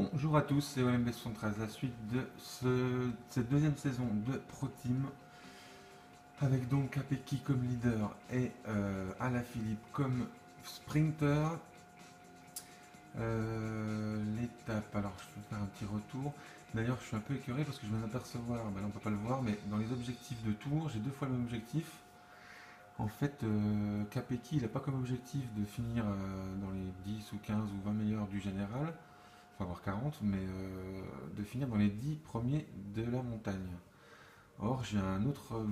Bonjour à tous, c'est OMB73, la suite de cette deuxième saison de Pro Team, avec donc Capecchi comme leader et Alaphilippe comme sprinter. L'étape, alors je vais faire un petit retour. D'ailleurs, je suis un peu écœuré parce que je viens d'apercevoir, ben là on peut pas le voir, mais dans les objectifs de tour, j'ai deux fois le même objectif. En fait, Capecchi, il n'a pas comme objectif de finir dans les 10 ou 15 ou 20 meilleurs du général, faut avoir 40, mais de finir dans les 10 premiers de la montagne. Or, j'ai un autre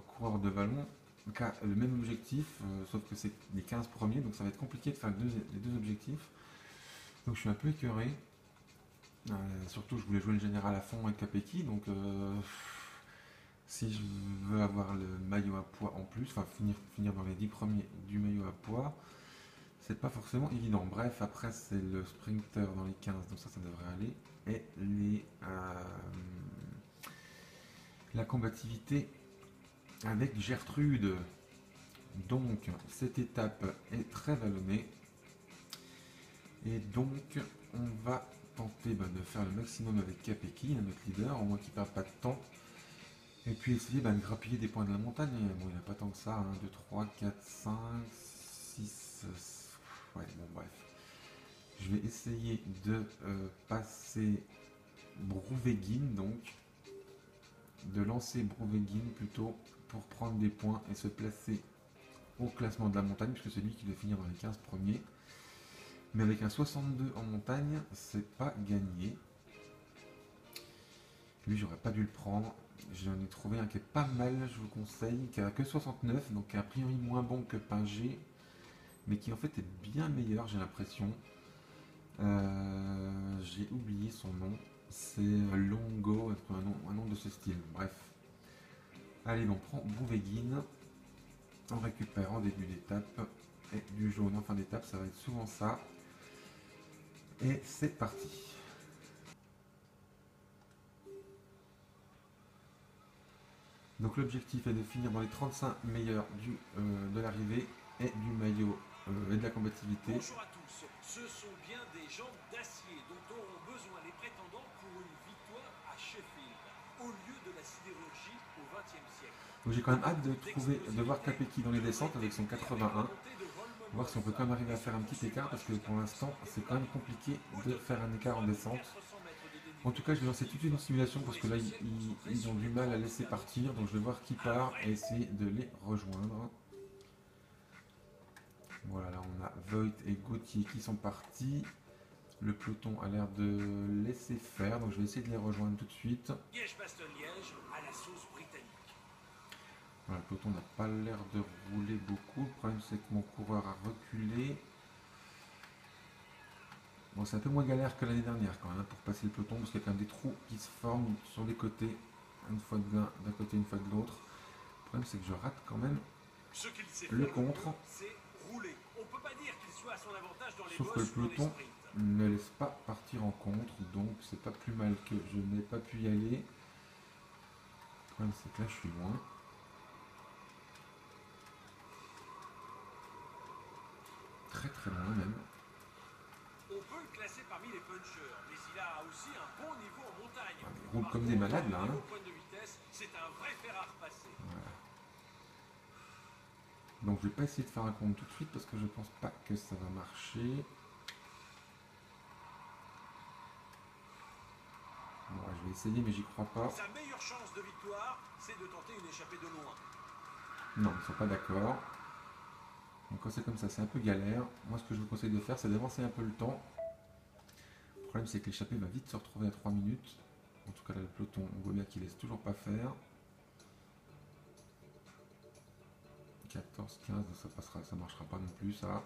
coureur de vallon qui a le même objectif, sauf que c'est les 15 premiers, donc ça va être compliqué de faire les deux objectifs. Donc je suis un peu écœuré. Surtout, je voulais jouer le général à fond avec Capecchi, donc si je veux avoir le maillot à poids en plus, enfin finir dans les 10 premiers du maillot à poids, c'est pas forcément évident. Bref, après c'est le sprinter dans les 15, donc ça devrait aller. Et la combativité avec Gertrude. Donc cette étape est très vallonnée. Et donc on va tenter de faire le maximum avec Capecchi, notre leader, au moins qu'il ne perde pas de temps. Et puis essayer de grappiller des points de la montagne. Bon, il n'y a pas tant que ça, 1, 2, 3, 4, 5, 6... Ouais, bon bref. Je vais essayer de passer Brouweguin, donc de lancer Brouweguin plutôt pour prendre des points et se placer au classement de la montagne, puisque c'est lui qui doit finir dans les 15 premiers. Mais avec un 62 en montagne, c'est pas gagné. Lui, j'aurais pas dû le prendre. J'en ai trouvé un qui est pas mal, je vous conseille, qui a que 69, donc a priori moins bon que Pinger, mais qui en fait est bien meilleur, j'ai l'impression. J'ai oublié son nom. C'est Longo, un nom de ce style. Bref. Allez, on prend Brouweguin. On récupère en début d'étape. Et du jaune en fin d'étape, ça va être souvent ça. Et c'est parti. Donc l'objectif est de finir dans les 35 meilleurs de l'arrivée et du maillot et de la combativité. Bonjour à tous, ce sont bien des jambes d'acier dont auront besoin les prétendants pour une victoire à Sheffield, au lieu de la sidérurgie au XXe siècle. Donc j'ai quand même hâte de voir Capecchi dans les descentes avec son 81, voir si on peut quand même arriver à faire un petit écart, parce que pour l'instant c'est quand même compliqué de faire un écart en descente. En tout cas, je vais lancer toute une simulation parce que là ils ont du mal à laisser partir, donc je vais voir qui part et essayer de les rejoindre. Voilà, là on a Voigt et Gauthier qui sont partis. Le peloton a l'air de laisser faire, donc je vais essayer de les rejoindre tout de suite. Liège-Bastogne-Liège à la sauce britannique. Voilà, le peloton n'a pas l'air de rouler beaucoup. Le problème c'est que mon coureur a reculé. Bon, c'est un peu moins galère que l'année dernière quand même pour passer le peloton, parce qu'il y a quand même des trous qui se forment sur les côtés, une fois d'un côté, une fois de l'autre. Le problème c'est que je rate quand même le contre. Sauf que le peloton ne laisse pas partir en contre, donc c'est pas plus mal que je n'ai pas pu y aller. Le problème c'est que là je suis loin. Très très loin même. On peut le classer parmi les punchers, mais il a aussi un bon niveau en montagne. Ah, ils roulent comme des malades là. C'est un vrai fer à repasser. Voilà. Donc je vais pas essayer de faire un compte tout de suite parce que je pense pas que ça va marcher. Bon, je vais essayer mais j'y crois pas. Sa meilleure chance de victoire, c'est de tenter une échappée de loin. Non, ils sont pas d'accord. Donc quand c'est comme ça, c'est un peu galère. Moi ce que je vous conseille de faire, c'est d'avancer un peu le temps. Le problème c'est que l'échappée va vite se retrouver à 3 minutes. En tout cas là le peloton, on voit bien qu'il laisse toujours pas faire. 14, 15, ça passera, ça marchera pas non plus ça.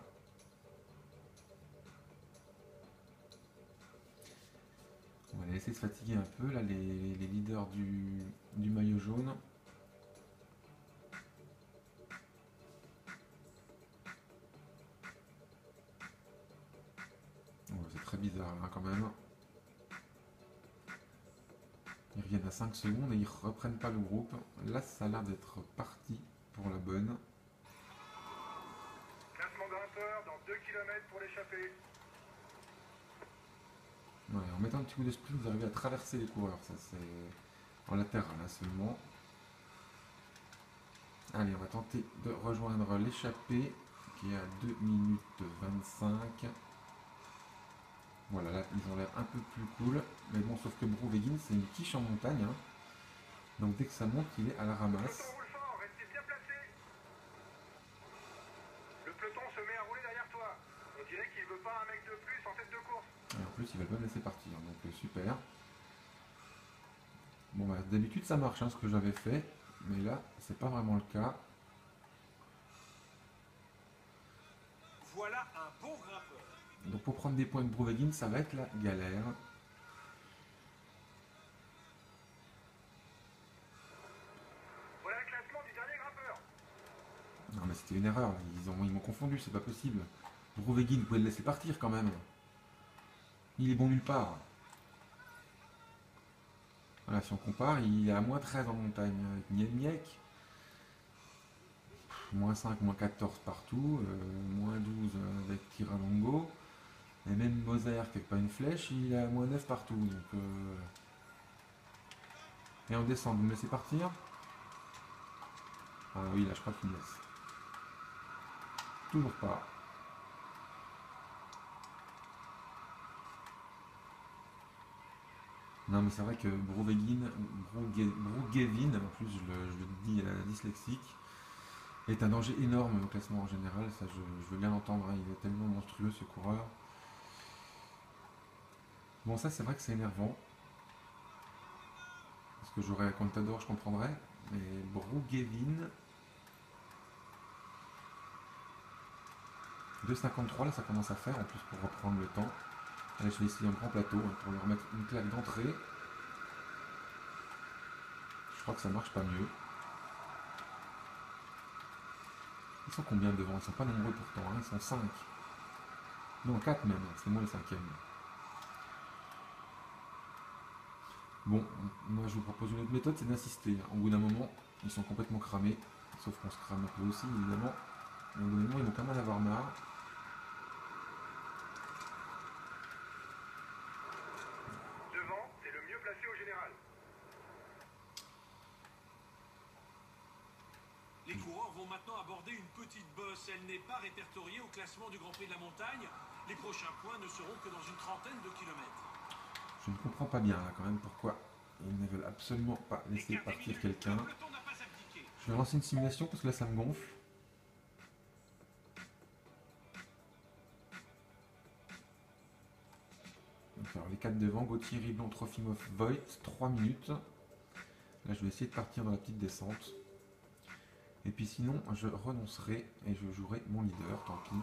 On va les laisser se fatiguer un peu là, les leaders du maillot jaune. Oh, c'est très bizarre là quand même. Ils reviennent à 5 secondes et ils reprennent pas le groupe. Là ça a l'air d'être parti pour la bonne. Classement grimpeur dans 2 km pour l'échappée. Ouais, en mettant un petit coup de sprint, vous arrivez à traverser les coureurs. Ça, c'est en latéral là, seulement. Allez, on va tenter de rejoindre l'échappée qui est à 2 minutes 25. Voilà, là, ils ont l'air un peu plus cool. Mais bon, sauf que Brouweguin, c'est une quiche en montagne. Hein. Donc dès que ça monte, il est à la ramasse. Restez bien placés. Le peloton se met à rouler derrière toi. On dirait qu'il veut pas un mec de plus en tête de course. Et en plus, ils veulent pas me laisser partir. Donc super. Bon, bah, d'habitude, ça marche, hein, ce que j'avais fait. Mais là, c'est pas vraiment le cas. Voilà un bon grimpeur. Donc pour prendre des points de Brouweguin, ça va être la galère. Voilà le classement du dernier grimpeur. Non mais c'était une erreur, ils m'ont confondu, c'est pas possible. Brouweguin, vous pouvez le laisser partir quand même. Il est bon nulle part. Voilà, si on compare, il est à moins 13 en montagne avec Nielmiek. Moins 5, moins 14 partout, moins 12 avec Tiralongo. Et même Moser qui n'a pas une flèche, il est à moins 9 partout. Donc, Et on descend, vous me laissez partir? Ah oui, là je crois qu'il me laisse. Toujours pas. Non mais c'est vrai que Brouweguin, en plus je le dis à la dyslexique, est un danger énorme au classement en général, ça je veux bien l'entendre, hein, il est tellement monstrueux ce coureur. Bon ça c'est vrai que c'est énervant, parce que j'aurais Contador je comprendrais, mais Brouweguin, 2,53 là ça commence à faire en plus pour reprendre le temps. Allez je vais essayer un grand plateau hein, pour leur mettre une claque d'entrée. Je crois que ça marche pas mieux. Ils sont combien devant? Ils sont pas nombreux pourtant, hein, ils sont 5. Non 4 même, c'est moi le cinquième. Bon, moi je vous propose une autre méthode, c'est d'insister. Au bout d'un moment, ils sont complètement cramés, sauf qu'on se crame un peu aussi évidemment. Mais au bout d'un moment, ils vont pas mal avoir marre. Devant, c'est le mieux placé au général. Les coureurs vont maintenant aborder une petite bosse. Elle n'est pas répertoriée au classement du Grand Prix de la Montagne. Les prochains points ne seront que dans une trentaine de kilomètres. Je ne comprends pas bien là quand même pourquoi ils ne veulent absolument pas laisser partir quelqu'un. Le peloton n'a pas abdiqué. Je vais lancer une simulation parce que là ça me gonfle. Donc, alors les 4 devant, Gauthier, Riblon, Trofimov, Voigt, 3 minutes. Là je vais essayer de partir dans la petite descente. Et puis sinon je renoncerai et je jouerai mon leader, tant pis.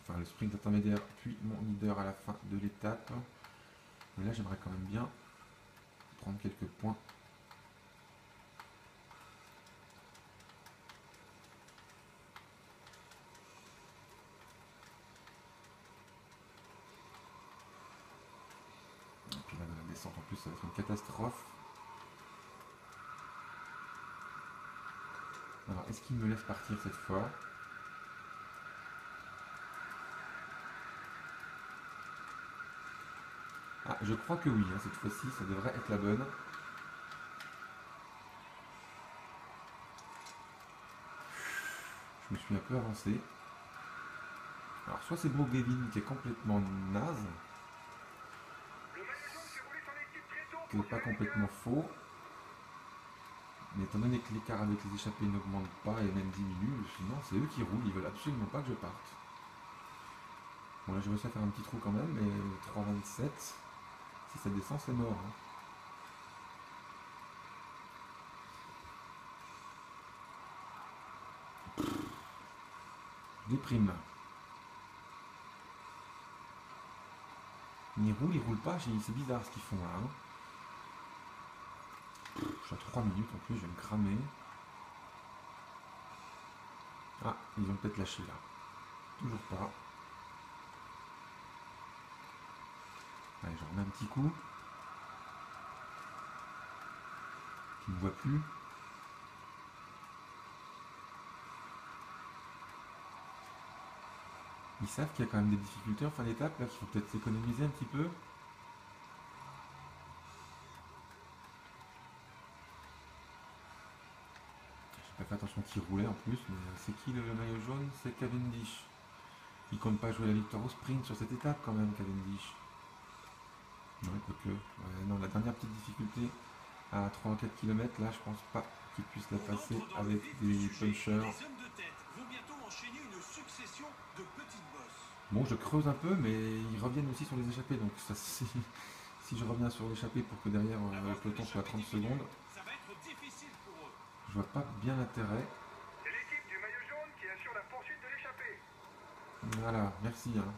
Enfin le sprint intermédiaire, puis mon leader à la fin de l'étape. Mais là j'aimerais quand même bien prendre quelques points. Et puis là dans la descente en plus ça va être une catastrophe. Alors est-ce qu'il me laisse partir cette fois? Ah je crois que oui, hein, cette fois-ci ça devrait être la bonne. Je me suis un peu avancé. Alors soit c'est Brouweguin qui est complètement naze, Le maillot jaune fait rouler son équipe très tôt. qui n'est pas complètement faux. Mais étant donné que l'écart avec les échappées n'augmente pas et même diminue, sinon c'est eux qui roulent, ils veulent absolument pas que je parte. Bon là j'ai réussi à faire un petit trou quand même, mais 3,27, si ça descend c'est mort. Hein. Je déprime. Ils roulent pas, c'est bizarre ce qu'ils font là. Hein. Je suis à 3 minutes en plus, je vais me cramer. Ah, ils vont peut-être lâcher là. Toujours pas. Allez, j'en remets un petit coup. Qui ne me voit plus. Ils savent qu'il y a quand même des difficultés en fin d'étape, là, qu'il faut peut-être s'économiser un petit peu. J'ai pas fait attention qu'il roulait en plus, mais c'est qui le maillot jaune? C'est Cavendish. Il compte pas jouer la victoire au sprint sur cette étape quand même, Cavendish. Non, quoique. Ouais, non, la dernière petite difficulté à 3 ou 4 km, là, je pense pas qu'il puisse la On passer entre dans le avec vif des du sujet. punchers. Les hommes de tête vont bientôt enchaîner une succession de petites bosses. Bon, je creuse un peu, mais ils reviennent aussi sur les échappées, donc ça, si je reviens sur l'échappée pour que derrière le peloton soit à 30 secondes, Ça va être difficile pour eux. je vois pas bien l'intérêt. C'est l'équipe du maillot jaune qui assure la poursuite de l'échappée. Voilà, merci. Hein.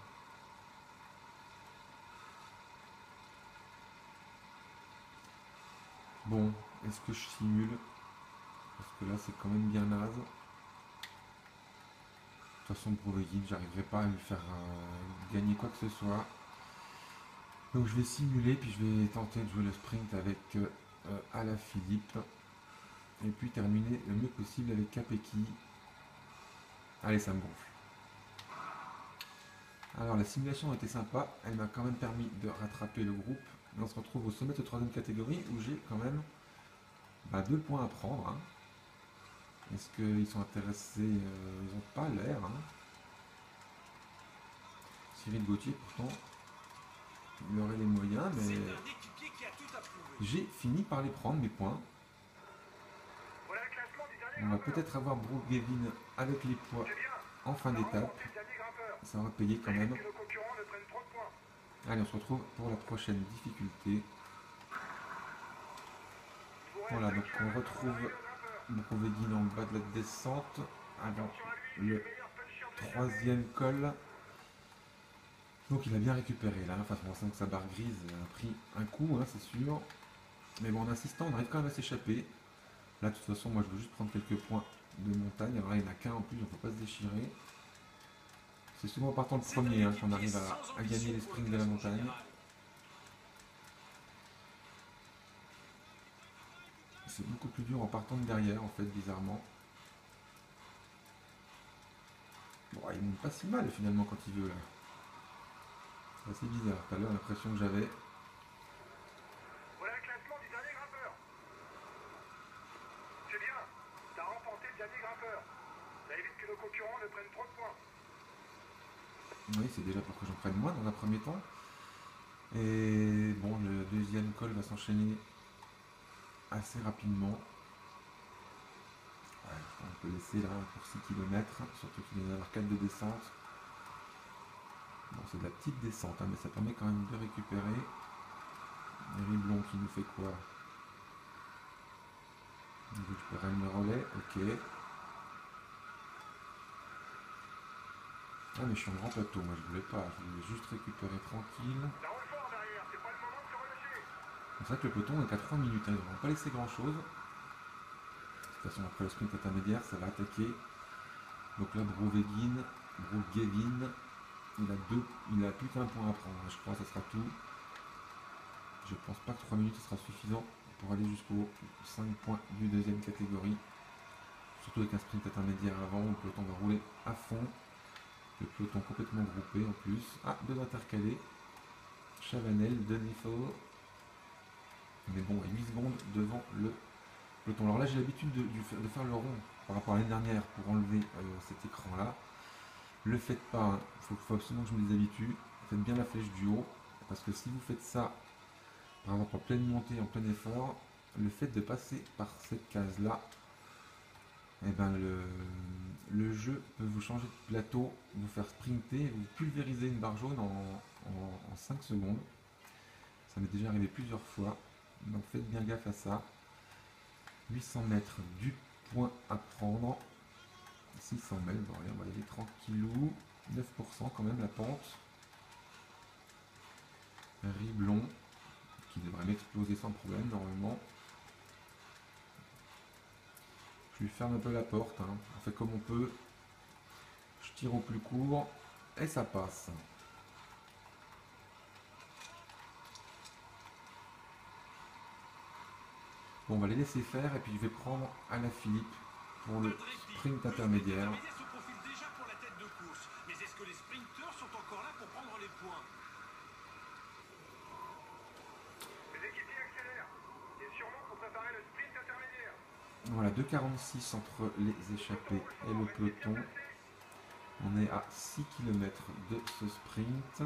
Bon, est-ce que je simule? Parce que là, c'est quand même bien naze. De toute façon, pour le guide, j'arriverai pas à lui faire gagner quoi que ce soit. Donc je vais simuler, puis je vais tenter de jouer le sprint avec Alaphilippe. Et puis terminer le mieux possible avec Capecchi. Allez, ça me gonfle. Alors la simulation était sympa, elle m'a quand même permis de rattraper le groupe. On se retrouve au sommet de 3ème catégorie où j'ai quand même 2 points à prendre. Hein. Est-ce qu'ils sont intéressés? Ils n'ont pas l'air. Hein. Cyril Gauthier pourtant, il aurait les moyens, mais C'est un équipier qui a tout approuvé. j'ai fini par les prendre mes points. Voilà le classement du dernier On va grimpeur. peut-être avoir Brooke Gavin avec les poids C'est bien. en fin On a d'étape. remporté le dernier grimpeur. Ça va payer quand Ça même. évite que nos concurrents ne prennent trop de points. Allez, on se retrouve pour la prochaine difficulté. Il vous reste Voilà, 2 donc on kilomètres retrouve avant l'arrivée au grimpeur. Brooke Gavin en bas de la descente. Avant Attention à lui, le le meilleur puncher de l'échappée. 3e col. Donc il a bien récupéré là. Enfin, on sent que sa barre grise a pris un coup, hein, c'est sûr. Mais bon, en insistant, on arrive quand même à s'échapper. Là, de toute façon, moi je veux juste prendre quelques points de montagne. Alors là, il n'y en a qu'un en plus, donc il ne faut pas se déchirer. C'est souvent en partant le premier hein, qu'on arrive à gagner les sprints de la montagne. C'est beaucoup plus dur en partant de derrière, en fait, bizarrement. Bon, il monte pas si mal finalement quand il veut là. C'est assez bizarre. Tout à l'heure, l'impression que j'avais. Voilà le classement du dernier grimpeur. C'est bien. T'as remporté le dernier grimpeur. Ça évite que nos concurrents ne prennent trop de points. Oui, c'est déjà pour que j'en prenne moins dans un premier temps. Et bon, le 2e col va s'enchaîner assez rapidement. Ouais, on peut laisser là pour 6 km, surtout qu'il va y avoir 4 de descente. Bon, c'est de la petite descente, hein, mais ça permet quand même de récupérer. Riblon qui nous fait quoi? Il récupère le relais, ok. Ah mais je suis en grand plateau, moi je voulais pas, je voulais juste récupérer tranquille. Ça roule fort derrière, c'est pas le moment de se relâcher. C'est vrai que le peloton est qu'à 3 minutes, hein, ils ne vont pas laisser grand chose. De toute façon après le sprint intermédiaire ça va attaquer. Donc là Brouwegin, il a plus qu'un point à prendre, je crois que ça sera tout. Je pense pas que 3 minutes sera suffisant pour aller jusqu'aux 5 points du 2e catégorie. Surtout avec un sprint intermédiaire avant où le peloton va rouler à fond. Le peloton complètement groupé en plus. Ah, 2 intercalés. Chavanel, Denifo. Mais bon, 8 secondes devant le peloton. Alors là, j'ai l'habitude de faire le rond par rapport à l'année dernière pour enlever cet écran-là. Le faites pas, il faut absolument que je me déshabitue. Faites bien la flèche du haut. Parce que si vous faites ça, par exemple en pleine montée, en plein effort, le fait de passer par cette case-là, eh ben le jeu peut vous changer de plateau, vous faire sprinter, vous pulvériser une barre jaune en 5 secondes. Ça m'est déjà arrivé plusieurs fois, donc faites bien gaffe à ça. 800 mètres du point à prendre. 600 mètres, bon, allez, on va y aller tranquillou. 9% quand même la pente. Riblon, qui devrait m'exploser sans problème normalement. Je lui ferme un peu la porte, hein. On fait comme on peut. Je tire au plus court et ça passe. Bon, on va les laisser faire et puis je vais prendre Alaphilippe pour le sprint intermédiaire. Se profile déjà pour la tête de course. Mais est-ce que les sprinteurs Voilà, 2,46 entre les échappés et le peloton. On est à 6 km de ce sprint.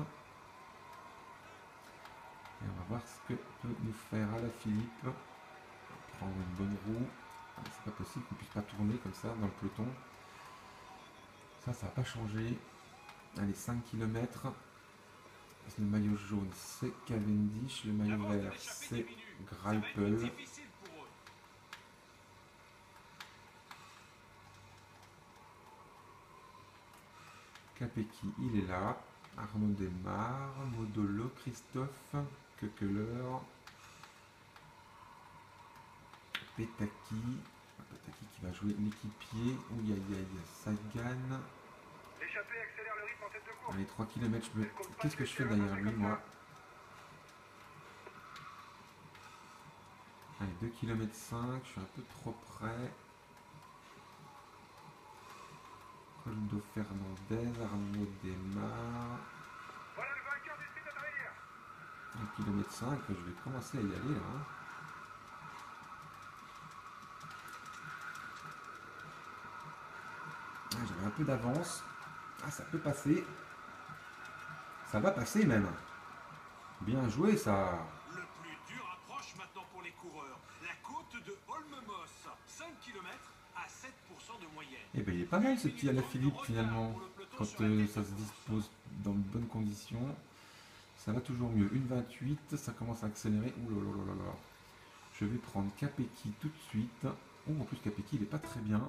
Et on va voir ce que peut nous faire Alaphilippe. Prendre une bonne roue. Ah, c'est pas possible qu'on puisse pas tourner comme ça dans le peloton. Ça va pas changer. Allez, 5 km. Le maillot jaune, c'est Cavendish. Le maillot vert, c'est Greipel. Capecchi, il est là. Arnaud démarre. Modolo, Christophe, Kökeler. Petaki. Petaki qui va jouer l'équipier. Ouyaïaï, Sagan. L'échappée accélère le rythme en tête de course. Allez, 3 km, qu'est-ce que je fais derrière lui, moi? Allez, 2 km 5, je suis un peu trop près. Coldo Fernandez, Arnaud démarre. Voilà le vainqueur du sprint à trahir. 1 km 5, je vais commencer à y aller là. Ah, j'avais un peu d'avance. Ah, ça peut passer. Ça va passer même. Bien joué ça. Le plus dur approche maintenant pour les coureurs. La côte de Olmemos, 5 km à 7% de moyenne. Eh bien il est pas mal ce petit Alaphilippe finalement. Quand ça se dispose dans de bonnes conditions, ça va toujours mieux. 1,28, ça commence à accélérer. Ouh là là là là. Je vais prendre Capecchi tout de suite. Oh, en plus Capecchi il est pas très bien.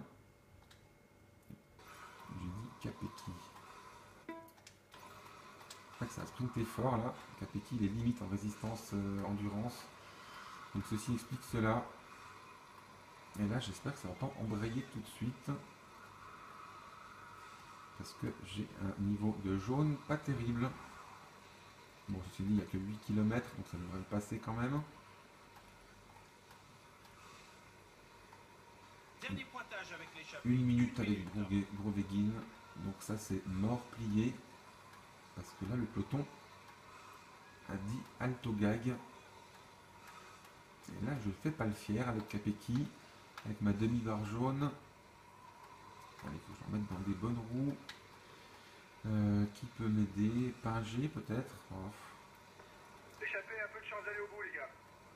J'ai dit Capecchi. C'est vrai que ça a sprinté fort là. Capecchi il est limite en résistance endurance. Donc ceci explique cela. Et là j'espère que ça va pas embrayer tout de suite. Parce que j'ai un niveau de jaune pas terrible. Bon, ceci dit, il n'y a que 8 km, donc ça devrait le passer quand même. Dernier pointage avec l'échappée. 1 minute avec Broveguin. Donc ça c'est mort plié. Parce que là le peloton a dit alto gag. Et là je fais pas le fier avec Capecchi. Avec ma demi-barre jaune. Allez, il faut que je remette dans des bonnes roues. Qui peut m'aider? Pinger peut-être. Oh. L'échappée a un peu de chance d'aller au bout, les gars.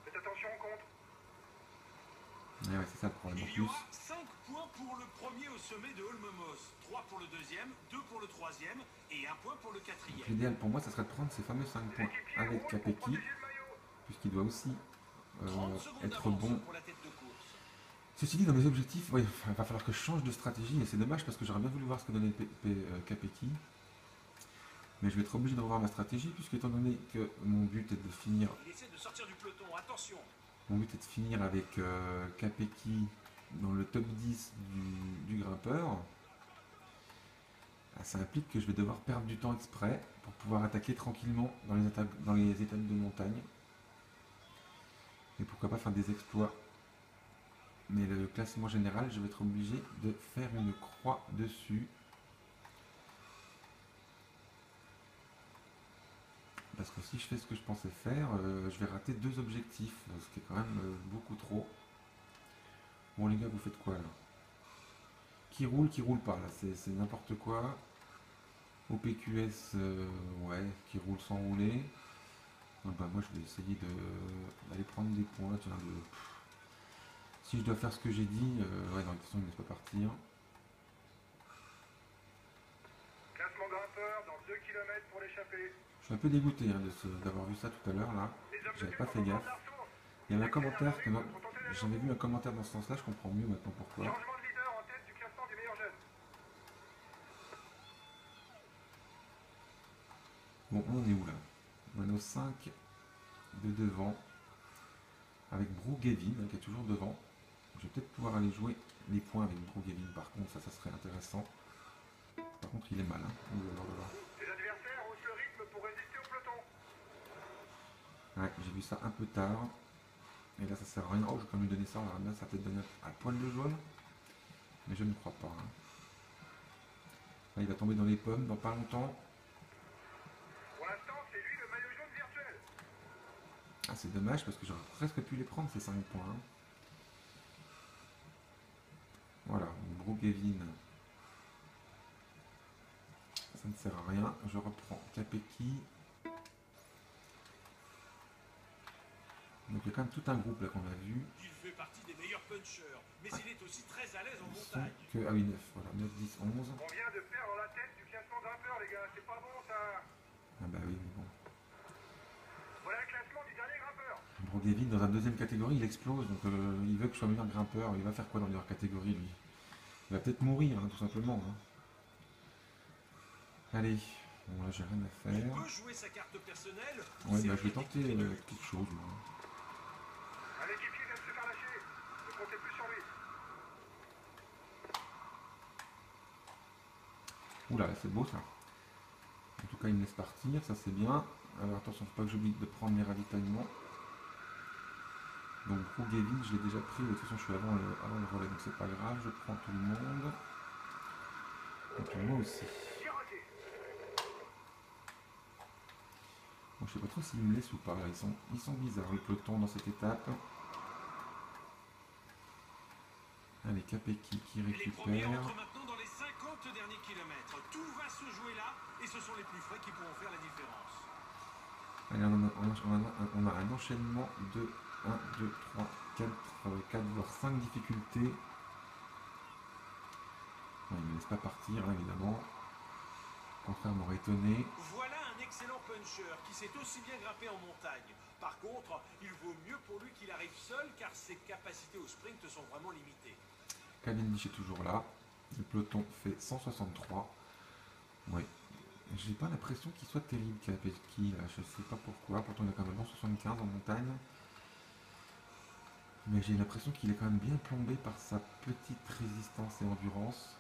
Faites attention au compte. Ouais, c'est ça le problème en Il y plus. aura 5 points pour le premier au sommet de Olmemos, 3 pour le deuxième, 2 pour le troisième et 1 point pour le quatrième. L'idéal pour moi, ça serait de prendre ces fameux 5 points avec Capecchi, puisqu'il doit aussi être bon. Pour la tête de course. Ceci dit, dans mes objectifs, il va falloir que je change de stratégie, et c'est dommage parce que j'aurais bien voulu voir ce que donnait Capecchi. Mais je vais être obligé de revoir ma stratégie, puisque étant donné que mon but est de finir. Il essaie de sortir du peloton, attention. Mon but est de finir avec Capecchi dans le top 10 du grimpeur. Ça implique que je vais devoir perdre du temps exprès pour pouvoir attaquer tranquillement dans les étapes de montagne. Et pourquoi pas faire des exploits. Mais le classement général, je vais être obligé de faire une croix dessus. Parce que si je fais ce que je pensais faire, je vais rater 2 objectifs, ce qui est quand même beaucoup trop. Bon les gars, vous faites quoi là? Qui roule pas là, c'est n'importe quoi. Au PQS, ouais, qui roule sans rouler. Donc, bah, moi je vais essayer d'aller prendre des points. Tiens, si je dois faire ce que j'ai dit, ouais, non, de toute façon, il ne laisse pas partir. Classement grimpeur dans 2 km pour l'échappée. Je suis un peu dégoûté hein, d'avoir vu ça tout à l'heure là. J'avais pas fait gaffe. Il y avait un commentaire, j'avais vu un commentaire dans ce sens-là, je comprends mieux maintenant pourquoi. Changement de leader en tête du classement du meilleur jeune. Bon, on est où là? On est au 5 de devant. Avec Brougevin qui est toujours devant. Je vais peut-être pouvoir aller jouer les points avec Brougevin par contre, ça serait intéressant. Par contre, il est mal. Hein. Les adversaires haussent le rythme pour résister au peloton. Ouais, j'ai vu ça un peu tard. Et là, ça sert à rien. Oh, je vais quand même lui donner ça. On verra bien, ça va peut-être donner un poil de jaune. Mais je ne crois pas. Hein. Là, il va tomber dans les pommes dans pas longtemps. Pour l'instant, c'est lui le maillot jaune virtuel. Ah, c'est dommage parce que j'aurais presque pu les prendre ces 5 points. Hein. Gavin. Ça ne sert à rien. Je reprends Capecchi. Donc il y a quand même tout un groupe là qu'on a vu. Il fait partie des meilleurs punchers, mais il est aussi très à l'aise en Ils sont montagne. que... Ah oui, 9. Voilà, 9, 10, 11. On vient de perdre la tête du classement grimpeur, les gars. C'est pas bon, ça. Ah bah oui, mais bon. Voilà le classement du dernier grimpeur. Brogavin, dans la deuxième catégorie, il explose. Donc il veut que je sois meilleur grimpeur. Il va faire quoi dans leur catégorie, lui? Il va peut-être mourir, hein, tout simplement. Hein. Allez. Bon, là, j'ai rien à Il faire. peut jouer sa carte personnelle. Ouais, C'est bah je vais lui tenter qui crée le quelque chose. Moi. Un équipier vient de se faire lâcher. Ne comptez plus sur lui. Oula, c'est beau ça. En tout cas, il me laisse partir, ça c'est bien. Alors attention, faut pas que j'oublie de prendre mes ravitaillements. Donc Brogavin, je l'ai déjà pris, de toute façon je suis avant le relais, donc c'est pas grave, je prends tout le monde. Et puis moi aussi. Bon, je sais pas trop s'ils me laissent ou pas, là. Ils sont bizarres, le peloton dans cette étape. Allez, Capecchi qui Les premiers récupère. entrent maintenant dans les 50 derniers kilomètres. Tout va se jouer là et ce sont les plus frais qui pourront faire la différence. Allez, on a un enchaînement de 1, 2, 3, 4, voire 5 difficultés. Bon, il ne me laisse pas partir, hein, évidemment. Au contraire, m'aurait étonné. Voilà un excellent puncher qui sait aussi bien grimper en montagne. Par contre, il vaut mieux pour lui qu'il arrive seul car ses capacités au sprint sont vraiment limitées. Cavendish est toujours là. Le peloton fait 163. Oui. J'ai pas l'impression qu'il soit terrible, Capecchi, là. Je sais pas pourquoi. Pourtant, il a quand même 75 en montagne. Mais j'ai l'impression qu'il est quand même bien plombé par sa petite résistance et endurance.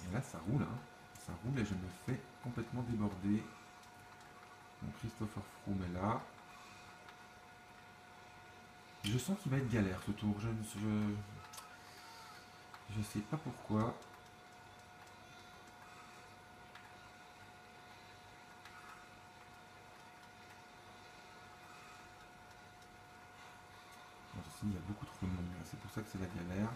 Et là, ça roule, hein. Ça roule et je me fais complètement déborder. Donc Christopher Froome est là. Je sens qu'il va être galère ce tour. Je sais pas pourquoi. Bon, ici, il y a beaucoup trop de monde. C'est pour ça que c'est la galère.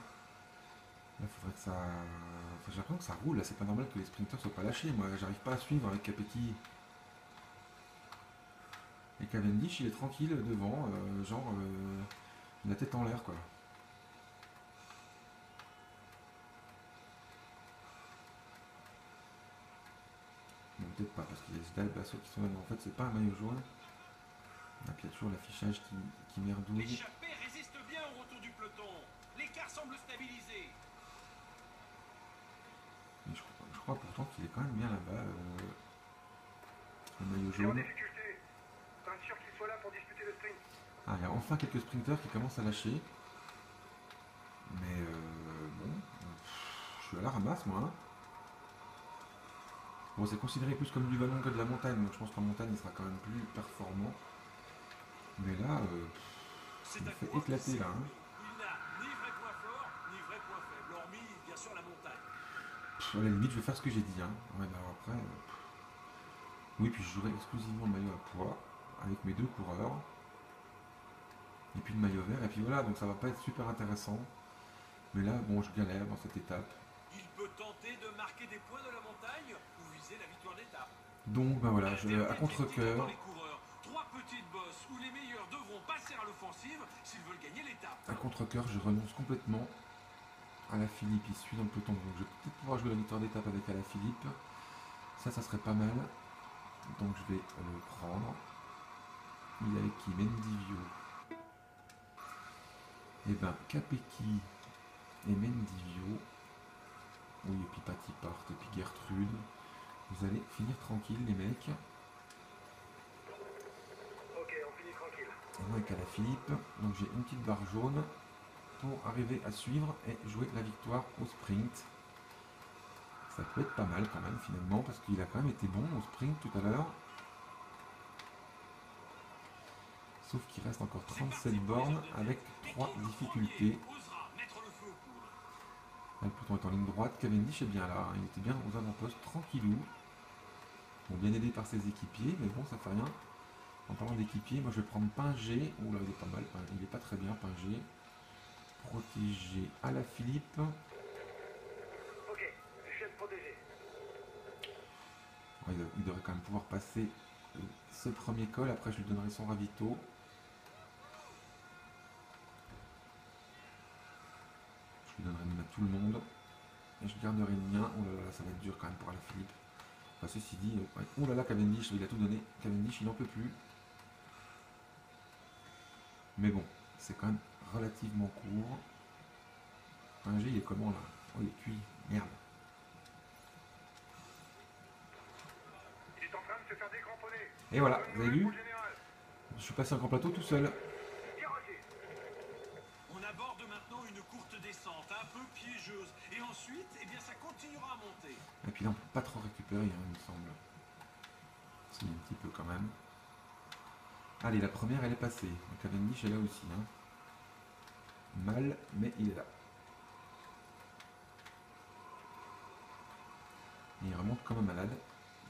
Là, il faudrait que ça... Enfin, j'ai l'impression que ça roule. Là, c'est pas normal que les sprinters soient pas lâchés. Moi, j'arrive pas à suivre avec Capecchi. Et Cavendish, il est tranquille devant, la tête en l'air, quoi. Bon, peut-être pas, parce qu'il y a des bassaux qui sont là, mais en fait, c'est pas un maillot jaune. Et puis, il y a toujours l'affichage qui merdouille. L'échappée résiste bien au retour du peloton. L'écart semble stabilisé. Mais je crois pourtant qu'il est quand même bien là-bas, le maillot Il est en jaune. difficulté. Pas sûr qu'il soit là pour disputer le sprint. Ah, il y a enfin quelques sprinters qui commencent à lâcher. Mais bon, je suis à la ramasse, moi. Hein. Bon, c'est considéré plus comme du vallon que de la montagne, donc je pense qu'en montagne, il sera quand même plus performant. Mais là, C'est il me un fait coureur éclater, qui là. Hein. Il n'a ni vrai point fort, ni vrai point faible, hormis bien sûr la montagne. À la limite, je vais faire ce que j'ai dit. Hein. Ouais, bah, après, oui, puis je jouerai exclusivement maillot à poids, avec mes deux coureurs. Et puis le maillot vert, et puis voilà, donc ça va pas être super intéressant. Mais là, bon, je galère dans cette étape. Il peut tenter de marquer des points de la montagne ou viser la victoire d'étape. Donc, ben voilà, à contre-cœur. Trois petites bosses où les meilleurs devront passer à l'offensive s'ils veulent gagner l'étape. À contre-cœur, je renonce complètement à la Philippe. Il suit dans le peloton, donc je vais peut-être pouvoir jouer la victoire d'étape avec la Philippe. Ça serait pas mal. Donc je vais le prendre. Il est avec qui? Mendivio. Et ben Capecchi et Mendivio. Oui, et puis Patipart, et puis Gertrude. Vous allez finir tranquille, les mecs. Ok, on finit tranquille. Et moi avec la Philippe. Donc j'ai une petite barre jaune pour arriver à suivre et jouer la victoire au sprint. Ça peut être pas mal quand même finalement, parce qu'il a quand même été bon au sprint tout à l'heure. Sauf qu'il reste encore 37 bornes avec 3 difficultés. Là, le peloton est en ligne droite. Cavendish est bien là. Il était bien aux avant-postes, tranquillou. Bon, bien aidé par ses équipiers, mais bon, ça fait rien. En parlant d'équipiers, moi je vais prendre Pingé. Ouh là, il est pas mal, il est pas très bien, Pingé. Protégé Alaphilippe. Ok, je viens de protéger. Ouais, il devrait quand même pouvoir passer ce premier col. Après, je lui donnerai son ravito. Je lui donnerai même à tout le monde. Et je garderai le mien. Oh là là, ça va être dur quand même pour Alaphilippe. Enfin, ceci dit, ouais. Oh là là, Cavendish, il a tout donné. Cavendish, il n'en peut plus. Mais bon, c'est quand même relativement court. Pingé, il est comment là? Oh, il est cuit. Merde. Il est en train de se faire décramponner. Et voilà, Bonne vous avez nouvelle vu? pour le général. Je suis passé en grand plateau tout seul. Bien reçu. On aborde maintenant une courte descente, un peu piégeuse. Et ensuite, eh bien, ça continuera à monter. Et puis là, on peut pas trop récupérer, hein, il me semble. Si, un petit peu quand même. Allez, la première, elle est passée. Donc Cavendish est là aussi. Hein. Mal, mais il est là. Et il remonte comme un malade.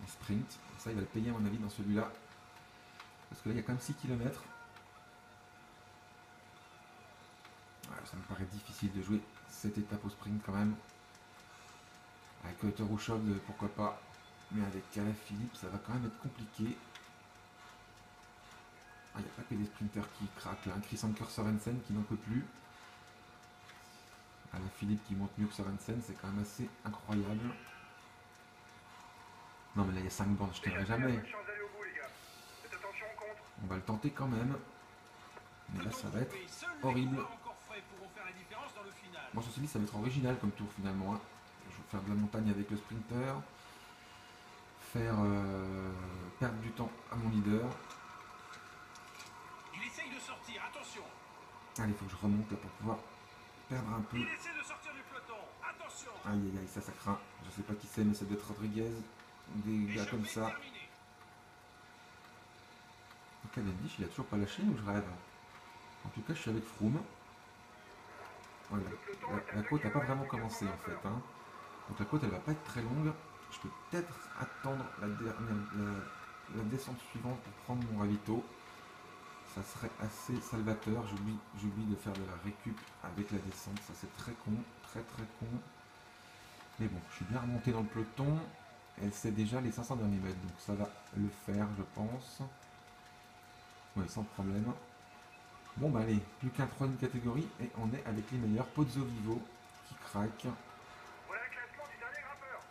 Il sprint. Ça, il va le payer à mon avis dans celui-là. Parce que là, il y a quand même 6 km. Ouais, ça me paraît difficile de jouer cette étape au sprint quand même. Avec Terouchov, pourquoi pas. Mais avec Alaphilippe, ça va quand même être compliqué. Ah, il n'y a pas que des sprinters qui craquent là. Chris Anker Sorensen qui n'en peut plus. Alaphilippe qui monte mieux que Sorensen, c'est quand même assez incroyable. Non mais là il y a 5 bandes, je ne tiendrai jamais. Bonne chance d'aller au bout, les gars. Faites attention au contre. On va le tenter quand même. Mais là ça va être horrible. Bon, ceci dit, ça va être original comme tour finalement. Hein. Je vais faire de la montagne avec le sprinter. Faire perdre du temps à mon leader. Il essaye de sortir, attention. Allez, il faut que je remonte là pour pouvoir perdre un peu. Il essaie de sortir du peloton, attention. Aïe aïe aïe, ça craint. Je sais pas qui c'est, mais ça doit être Rodriguez. Des gars comme ça. Terminé. Cavendish, il a toujours pas lâché ou je rêve? En tout cas, je suis avec Froome. Voilà. La côte n'a pas vraiment commencé en fait. Hein. Donc la côte, elle va pas être très longue. Je peux peut-être attendre la descente suivante pour prendre mon ravito. Ça serait assez salvateur. J'oublie de faire de la récup avec la descente. Ça c'est très con, très con. Mais bon, je suis bien remonté dans le peloton. Elle sait déjà les 500 derniers mètres, donc ça va le faire, je pense. Oui, sans problème. Bon bah allez, plus qu'un troisième catégorie et on est avec les meilleurs. Pozzo Vivo qui craque. Voilà le classement du dernier grimpeur.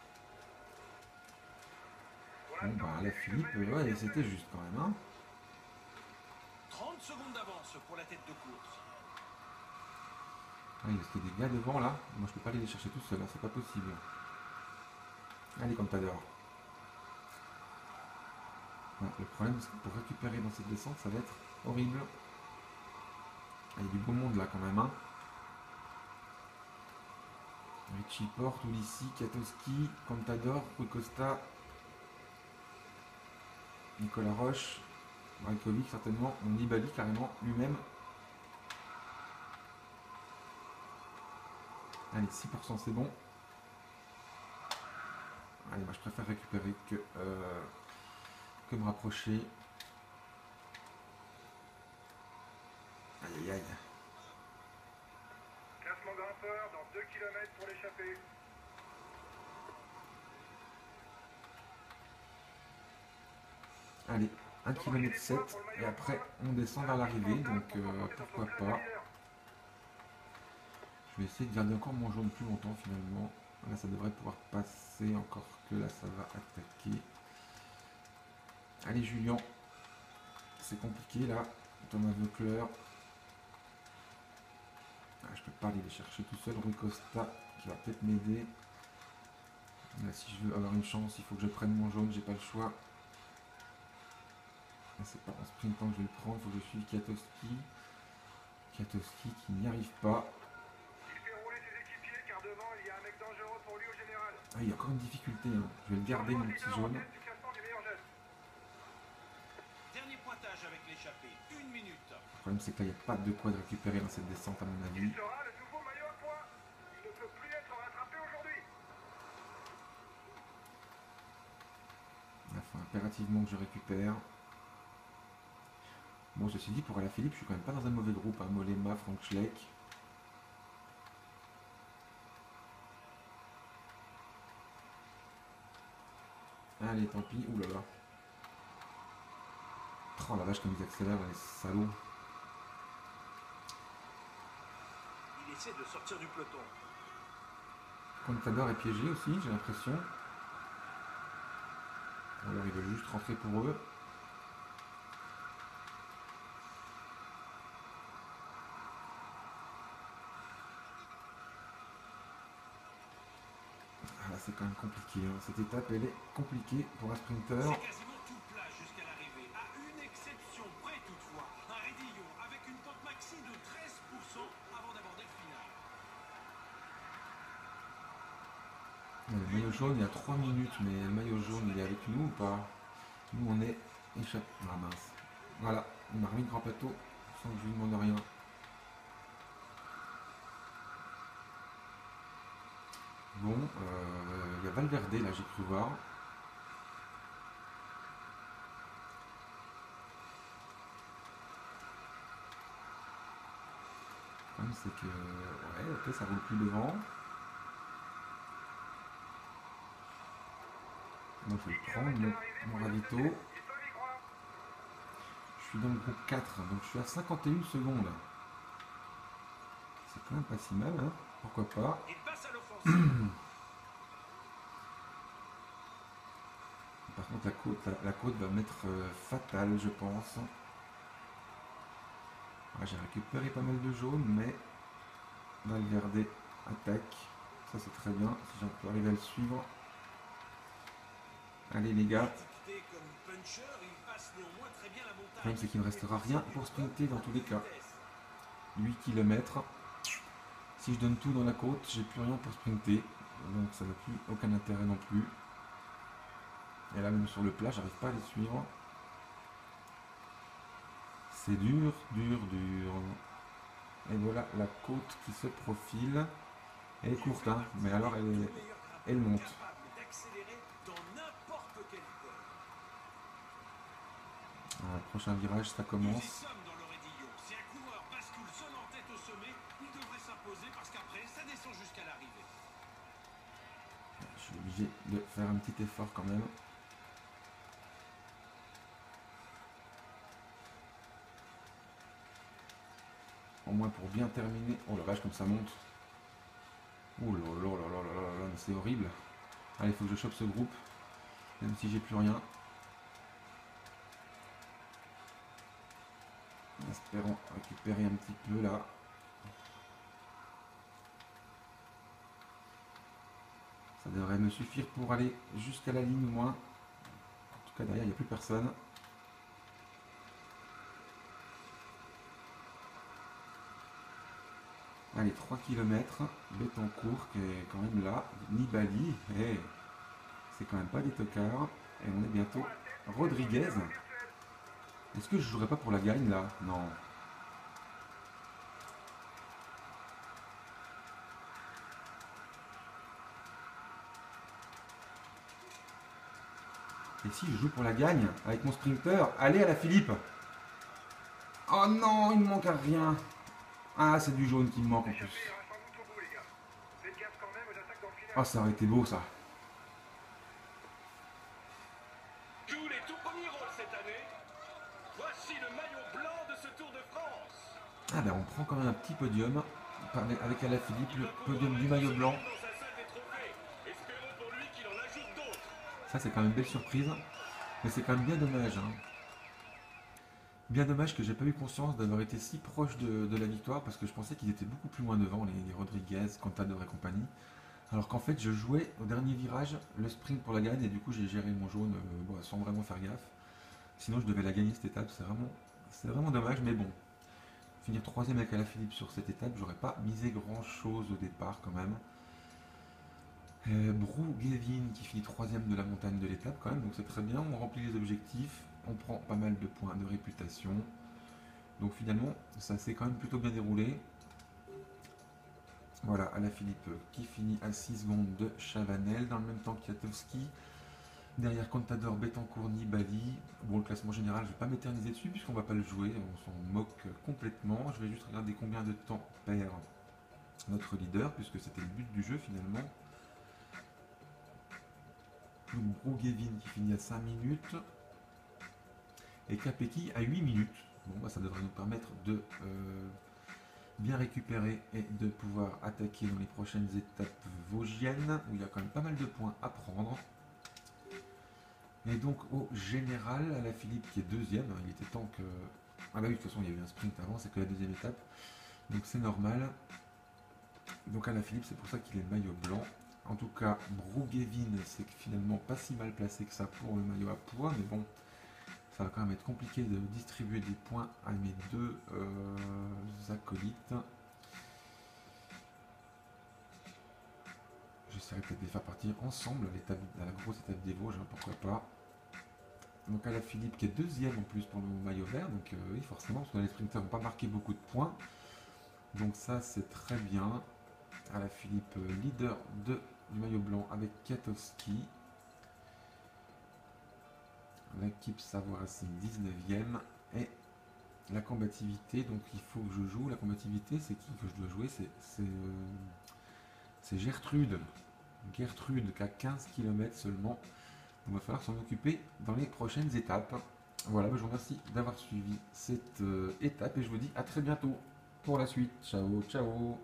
Bon bah Alaphilippe, ouais, c'était juste quand même. Hein. 30 secondes d'avance pour la tête de course. Ah, il reste des gars devant là. Moi je peux pas aller les chercher tout seul, hein, c'est pas possible. Allez Contador. Ouais, le problème c'est que pour récupérer dans cette descente ça va être horrible. Ah, il y a du beau monde là quand même. Hein. Richie Porte, Ulissi, Katowski, Contador, Rui Costa, Nicolas Roche, Brajkovic certainement, Nibali carrément lui-même. Allez, 6% c'est bon. Allez, moi je préfère récupérer que me rapprocher. Aïe aïe aïe. Classement grimpeur dans 2 km pour l'échapper. Allez, 1 km 7 et après on descend vers l'arrivée, donc pourquoi pas. Je vais essayer de garder encore mon jaune plus longtemps finalement. Là ça devrait pouvoir passer, encore que là ça va attaquer. Allez Julien, c'est compliqué là, Thomas Voeckler. Ah, je peux pas aller les chercher tout seul, Rui Costa qui va peut-être m'aider. Là si je veux avoir une chance, il faut que je prenne mon jaune, j'ai pas le choix. C'est pas en sprintant que je vais le prendre, il faut que je suive Katowski. Katowski qui n'y arrive pas. Il fait rouler ses équipiers car devant il y a un mec dangereux pour lui au général. Ah, il y a encore une difficulté, hein. Je vais le garder mon petit jaune. Du classement du meilleur jeune. Dernier pointage avec l'échappée, 1 minute. Le problème c'est que là il n'y a pas de quoi de récupérer dans cette descente à mon avis. Il sera le nouveau maillot à poids. Il ne peut plus être rattrapé aujourd'hui. Enfin, impérativement que je récupère. Bon, ceci dit, pour Alaphilippe, je suis quand même pas dans un mauvais groupe. Hein. Mollema, Frank Schleck. Allez, tant pis. Ouh là là. Oh la vache, comme ils accélèrent, les salauds. Il essaie de sortir du peloton. Contador est piégé aussi, j'ai l'impression. Alors, ils veulent juste rentrer pour eux. Ah, là, c'est quand même compliqué. Hein. Cette étape, elle est compliquée pour un sprinter. C'est quasiment tout plat jusqu'à l'arrivée. À une exception près toutefois. Un raidillon avec une pente maxi de 13% avant d'aborder le final. Le maillot jaune, il y a 3 minutes, mais le maillot jaune, il est avec nous ou pas? Nous, on est échappé. Ah mince. Voilà, on a remis le grand plateau sans que je lui demande rien. Bon, il y a Valverde, là, j'ai cru voir. Le problème, c'est que... Ouais, ok, ça roule plus devant. Donc je vais prendre mon ravito. Je suis dans le groupe 4, donc je suis à 51 secondes. C'est quand même pas si mal, hein. Pourquoi pas. Il passe à l'offensive. Par contre la côte va m'être fatale, je pense. Ah, j'ai récupéré pas mal de jaunes, mais Valverde attaque. Ça c'est très bien, si j'en peux arriver à le suivre. Allez les gars. Comme puncher, il passe néanmoins très bien la Le montagne. problème c'est qu'il ne me restera rien pour sprinter dans tous les cas. 8 km. Si je donne tout dans la côte, j'ai plus rien pour sprinter. Donc ça n'a plus aucun intérêt non plus. Et là même sur le plat, j'arrive pas à les suivre. C'est dur, dur, dur. Et voilà la côte qui se profile. Elle est courte, hein, mais alors elle monte. Capable d'accélérer dans n'importe quelle école. Le prochain virage, ça Nous y commence. sommes dans le raidillon. Si un coureur bascule seul en tête au sommet, il devrait s'imposer parce qu'après, ça descend jusqu'à l'arrivée. Je suis obligé de faire un petit effort quand même. Au moins pour bien terminer. Oh la vache, comme ça monte. Oh là là là là là là là, mais c'est horrible. Allez, il faut que je chope ce groupe. Même si j'ai plus rien. Espérons récupérer un petit peu là. Ça devrait me suffire pour aller jusqu'à la ligne au moins. En tout cas derrière il n'y a plus personne. Allez, 3 km. Bétancourt qui est quand même là. Nibali. Hey, c'est quand même pas des tocards. Et on est bientôt Rodriguez. Est-ce que je jouerais pas pour la gagne là? Non. Et si je joue pour la gagne avec mon sprinter, allez à la Philippe. Oh non, il me manque à rien. Ah, c'est du jaune qui me manque en plus. Ah, ça aurait été beau ça. Tous les tout premiers rôles cette année. Voici le maillot blanc de ce Tour de France. Ah ben on prend quand même un petit podium avec Alaphilippe, le podium du maillot blanc. Dans sa salle des trophées. Espérons pour lui qu'il en ajoute d'autres. Ça c'est quand même une belle surprise. Mais c'est quand même bien dommage. Hein. Bien dommage que j'ai pas eu conscience d'avoir été si proche de la victoire parce que je pensais qu'ils étaient beaucoup plus loin devant, les Rodriguez, Contador et compagnie. Alors qu'en fait je jouais au dernier virage le sprint pour la gagne et du coup j'ai géré mon jaune bon, sans vraiment faire gaffe. Sinon je devais la gagner cette étape, c'est vraiment dommage, mais bon. Finir troisième avec Alaphilippe sur cette étape, j'aurais pas misé grand chose au départ quand même. Brou Gevin qui finit troisième de la montagne de l'étape quand même, donc c'est très bien, on remplit les objectifs, on prend pas mal de points de réputation. Donc finalement, ça s'est quand même plutôt bien déroulé. Voilà, Alaphilippe qui finit à 6 secondes de Chavanel, dans le même temps qu'Iatowski. Derrière Contador, Bettencourt, Nibali. Bon, le classement général, je ne vais pas m'éterniser dessus puisqu'on ne va pas le jouer, on s'en moque complètement. Je vais juste regarder combien de temps perd notre leader, puisque c'était le but du jeu finalement. Donc Broughévin qui finit à 5 minutes. Et Capecchi à 8 minutes. Bon, bah, ça devrait nous permettre de bien récupérer et de pouvoir attaquer dans les prochaines étapes vosgiennes, où il y a quand même pas mal de points à prendre. Et donc au général, Alaphilippe qui est deuxième, il était temps que... Ah bah oui, de toute façon il y a eu un sprint avant, c'est que la deuxième étape, donc c'est normal. Donc Alaphilippe, c'est pour ça qu'il est maillot blanc. En tout cas, Broughévin, c'est finalement pas si mal placé que ça pour le maillot à poids, mais bon, ça va quand même être compliqué de distribuer des points à mes deux acolytes. J'essaierai peut-être de les faire partir ensemble à la grosse étape des Vosges, hein, pourquoi pas. Donc Alaphilippe qui est deuxième en plus pour le maillot vert, donc oui forcément, parce que les sprinters n'ont pas marqué beaucoup de points. Donc ça c'est très bien. Alaphilippe leader du maillot blanc avec Kwiatkowski. L'équipe Savoie Racing 19e. Et la combativité, donc il faut que je joue. La combativité, c'est qui que je dois jouer? C'est Gertrude. Gertrude qui a 15 km seulement. Il va falloir s'en occuper dans les prochaines étapes. Voilà, je vous remercie d'avoir suivi cette étape et je vous dis à très bientôt pour la suite. Ciao, ciao.